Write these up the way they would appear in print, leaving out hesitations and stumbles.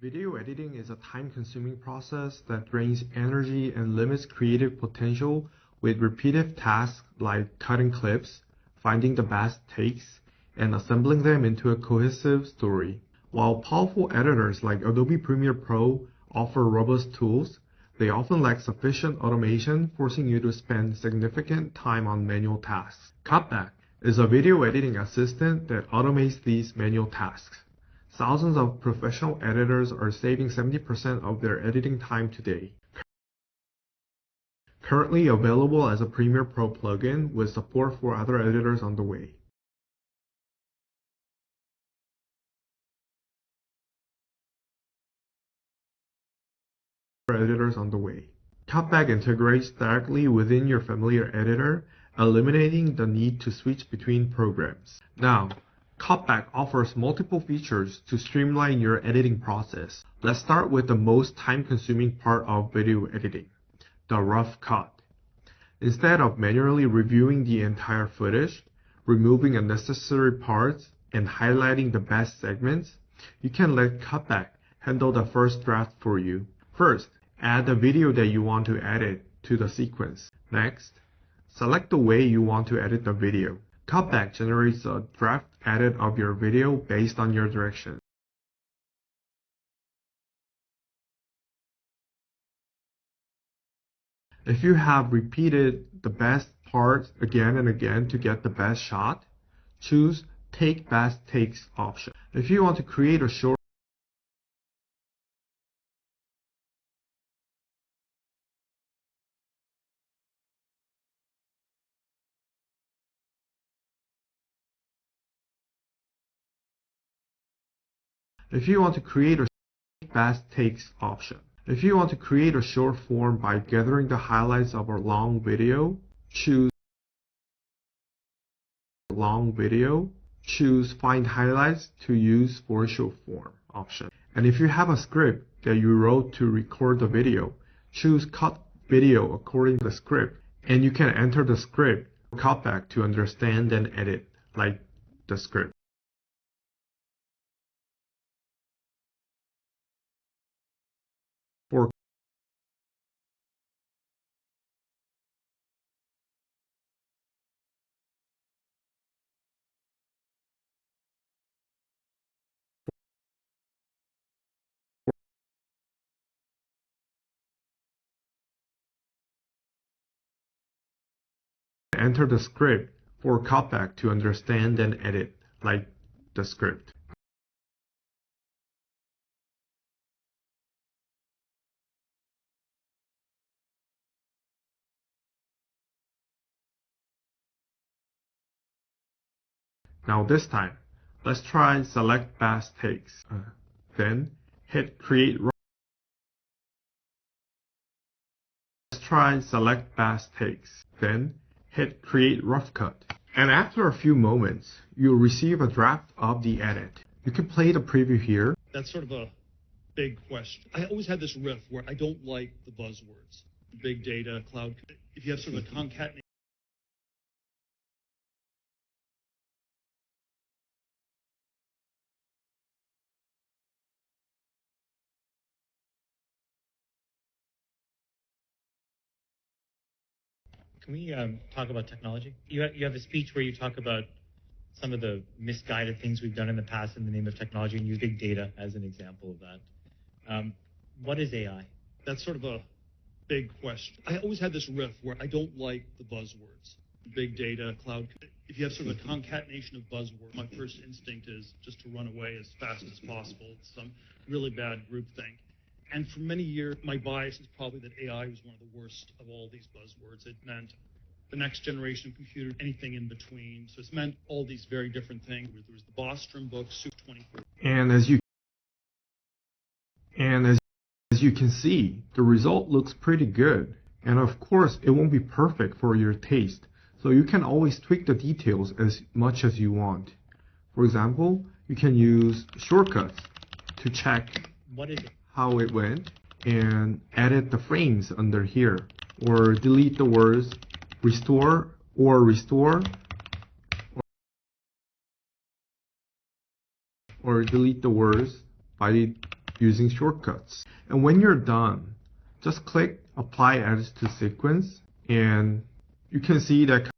Video editing is a time-consuming process that drains energy and limits creative potential with repetitive tasks like cutting clips, finding the best takes, and assembling them into a cohesive story. While powerful editors like Adobe Premiere Pro offer robust tools, they often lack sufficient automation, forcing you to spend significant time on manual tasks. Cutback is a video editing assistant that automates these manual tasks. Thousands of professional editors are saving 70% of their editing time today. Currently available as a Premiere Pro plugin with support for other editors on the way. Cutback integrates directly within your familiar editor, eliminating the need to switch between programs. Now, Cutback offers multiple features to streamline your editing process. Let's start with the most time-consuming part of video editing, the rough cut. Instead of manually reviewing the entire footage, removing unnecessary parts, and highlighting the best segments, you can let Cutback handle the first draft for you. First, add the video that you want to edit to the sequence. Next, select the way you want to edit the video. Cutback generates a draft edit of your video based on your direction. If you have repeated the best parts again and again to get the best shot, choose Take Best Takes option. If you want to create a short Best Takes option. If you want to create a short form by gathering the highlights of a long video, choose Find Highlights to use for a short form option. And if you have a script that you wrote to record the video, choose Cut Video according to the script, and you can enter the script for Cutback to understand and edit like the script. Enter the script for Cutback to understand and edit like the script. Now this time, let's try Select Best Takes. Then hit Create. Let's try Select Best Takes. Then hit Create Rough Cut. And after a few moments, you'll receive a draft of the edit. You can play the preview here. That's sort of a big question. I always had this riff where I don't like the buzzwords. Big data, cloud. If you have sort of a concatenation. Can we talk about technology? You have a speech where you talk about some of the misguided things we've done in the past in the name of technology, and use big data as an example of that. What is AI? That's sort of a big question. I always had this riff where I don't like the buzzwords. Big data, cloud. If you have sort of a concatenation of buzzwords, my first instinct is just to run away as fast as possible. It's some really bad groupthink. And for many years, my bias is probably that AI was one of the worst of all these buzzwords. It meant the next generation of computers, anything in between. So it's meant all these very different things. There was the Bostrom book, Soup 24. And as you can see, the result looks pretty good. And of course, it won't be perfect for your taste. So you can always tweak the details as much as you want. For example, you can use shortcuts to check how it went and edit the frames under here, or delete the words restore, or delete the words by using shortcuts. And when you're done, just click Apply Edits to Sequence, and you can see that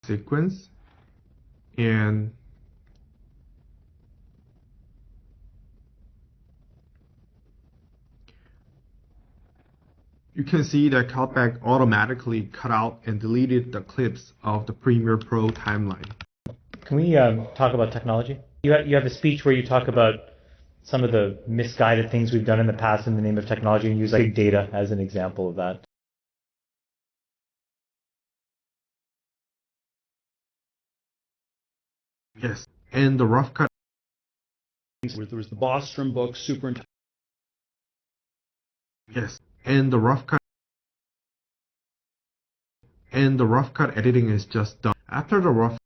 sequence, and you can see that Cutback automatically cut out and deleted the clips of the Premiere Pro timeline. Can we talk about technology? You have a speech where you talk about some of the misguided things we've done in the past in the name of technology and use big data as an example of that. Yes, and the rough cut. There was the Bostrom book, super. Yes, and the rough cut. And the rough cut editing is just done. After the rough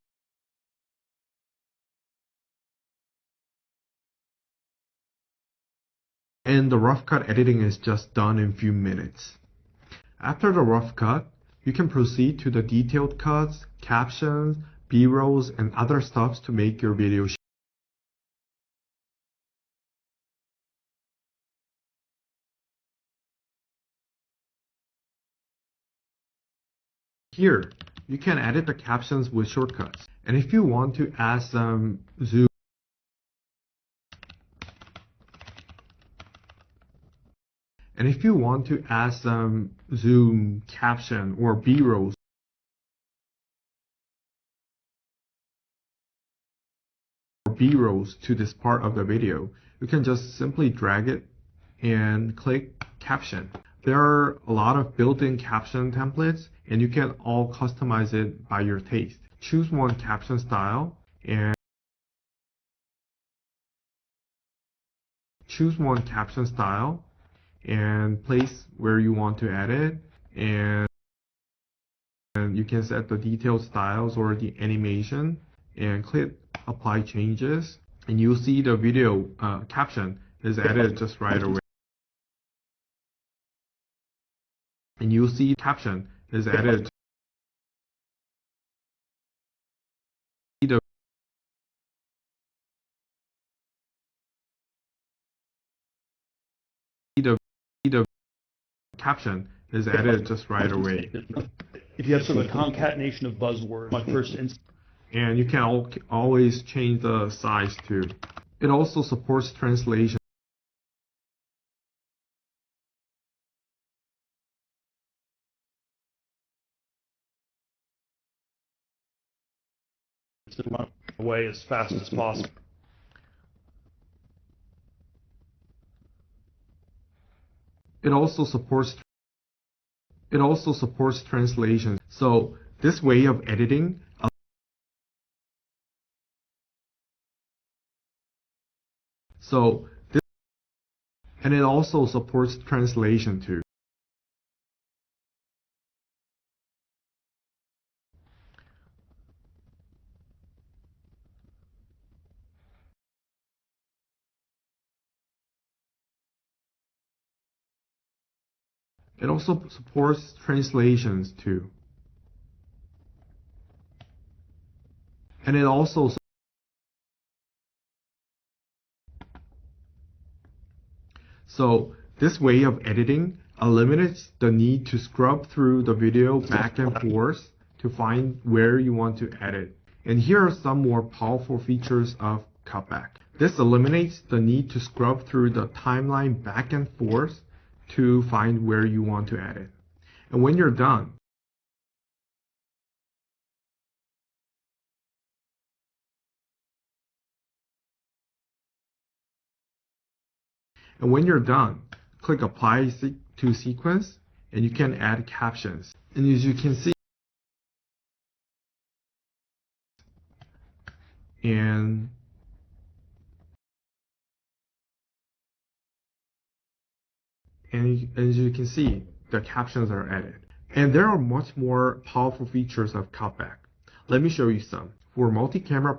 cut editing is just done in a few minutes. After the rough cut, you can proceed to the detailed cuts, captions, B-rolls, and other stuffs to make your video. Here, you can edit the captions with shortcuts. And if you want to add some zoom, caption or B-rolls to this part of the video, you can just simply drag it and click caption. There are a lot of built-in caption templates, and you can all customize it by your taste. Choose one caption style and place where you want to edit, and you can set the detailed styles or the animation and click apply changes, and you'll see the video caption is added just right away. And you'll see caption is added. The caption is added just right away. If you have sort of a concatenation of buzzwords, my first instinct. And you can always change the size too. It also supports translation. To run away as fast as possible. It also supports translation. So this way of editing and it also supports translation too. It also supports translations too. And it also this way of editing eliminates the need to scrub through the video back and forth to find where you want to edit. And here are some more powerful features of Cutback. This eliminates the need to scrub through the timeline back and forth to find where you want to edit. And when you're done, click Apply to Sequence, and you can add captions. And as you can see, and as you can see, the captions are added. And there are much more powerful features of Cutback. Let me show you some. For multi-camera,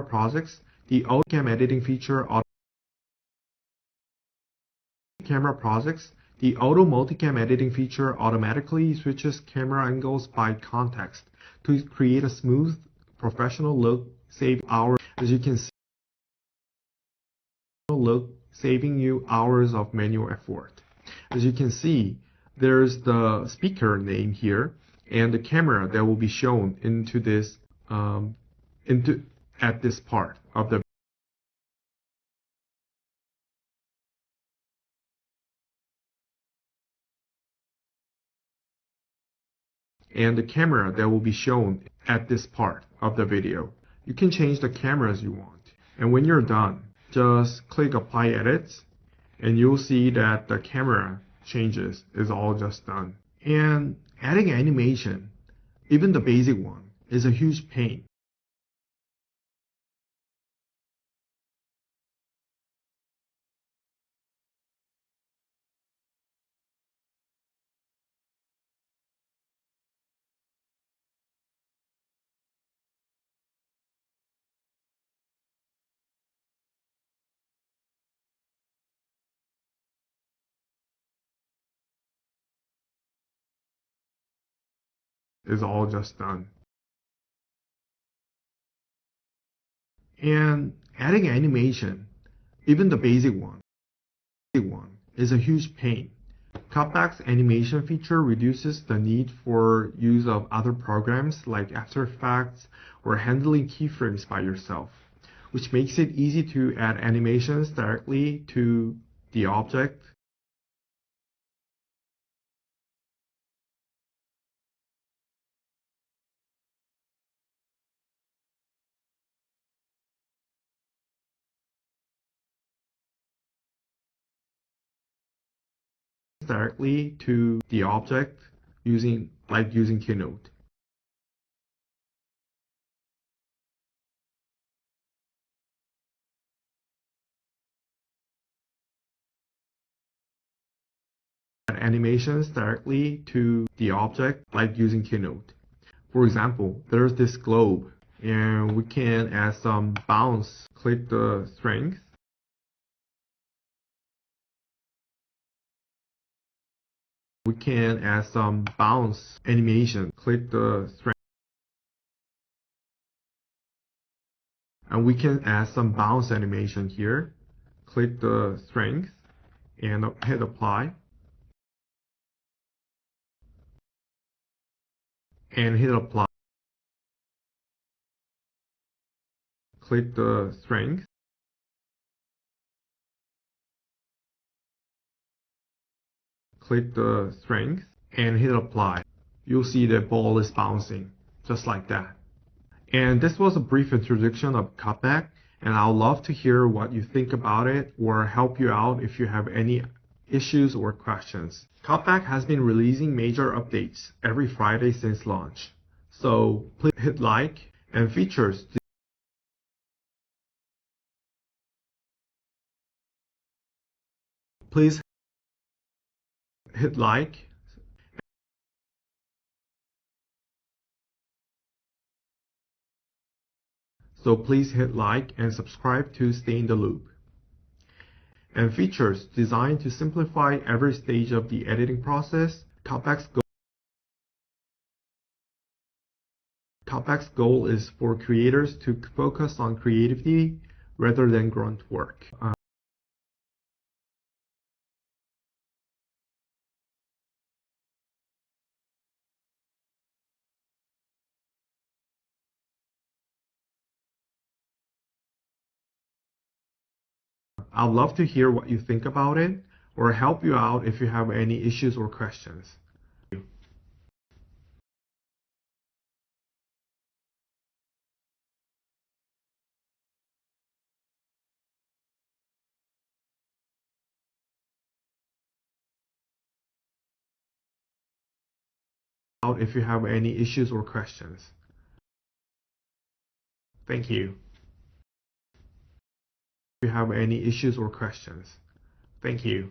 projects, the Multicam editing feature camera projects, the auto multicam editing feature automatically switches camera angles by context to create a smooth, professional look, save hours. As you can see, saving you hours of manual effort. As you can see, there's the speaker name here and the camera that will be shown into this at this part of the video. You can change the cameras you want. And when you're done, just click Apply Edits, and you'll see that the camera changes is all just done. And adding animation, even the basic one, is a huge pain. Is all just done. And adding animation, even the basic one, is a huge pain. Cutback's animation feature reduces the need for use of other programs like After Effects or handling keyframes by yourself, which makes it easy to add animations directly to the object. Using Keynote. Animations directly to the object like using Keynote. For example, there's this globe and we can add some bounce. Click the strength. We can add some bounce animation. Click the strength. And we can add some bounce animation here. Click the strength and hit apply. And hit apply. Click the strength. Click the strength and hit apply. You'll see the ball is bouncing just like that. And this was a brief introduction of Cutback, and I'd love to hear what you think about it or help you out if you have any issues or questions. Cutback has been releasing major updates every Friday since launch. So please hit like and features. Please hit like. So please hit like and subscribe to stay in the loop. And features designed to simplify every stage of the editing process. Cutback's goal is for creators to focus on creativity rather than grunt work. I'd love to hear what you think about it or help you out if you have any issues or questions. If you have any issues or questions. Thank you. If you have any issues or questions. Thank you.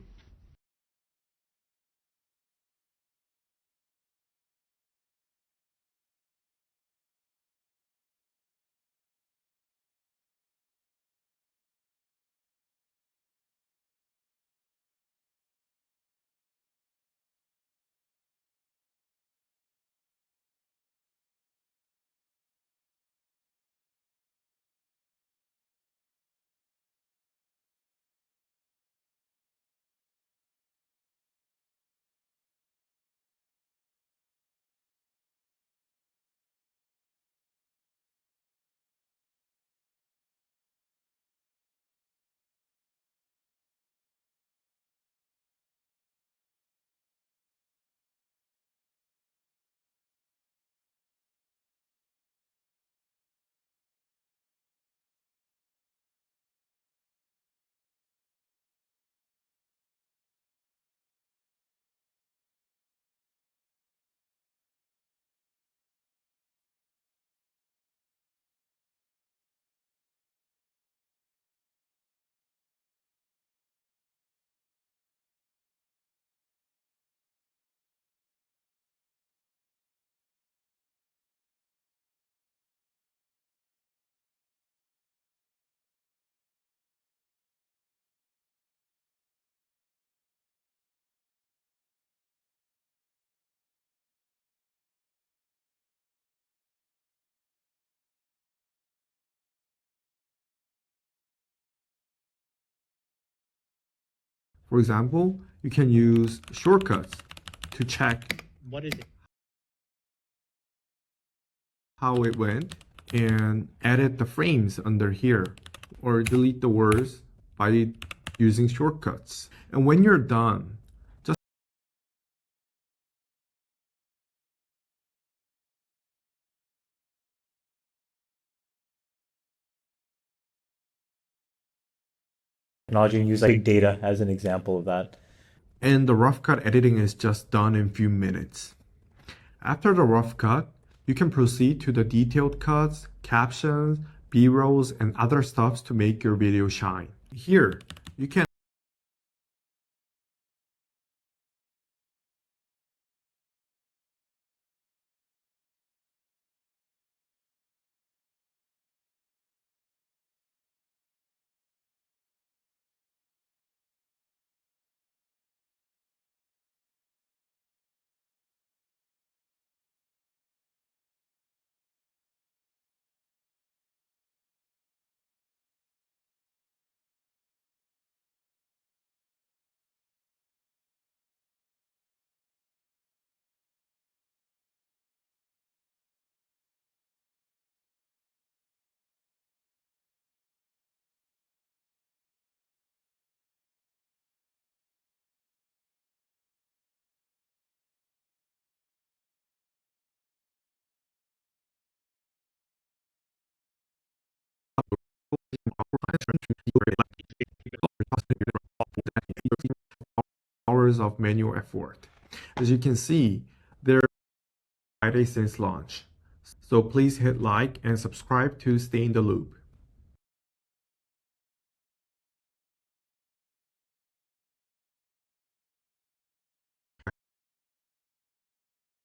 For example, you can use shortcuts to check What is it? how it went and edit the frames under here, or delete the words by using shortcuts. And when you're done, just Technology and use big data as an example of that. and the rough cut editing is just done in a few minutes. After the rough cut, you can proceed to the detailed cuts, captions, B-rolls, and other stuffs to make your video shine. Here, you can hours of manual effort. As you can see, there are Friday since launch. So please hit like and subscribe to stay in the loop.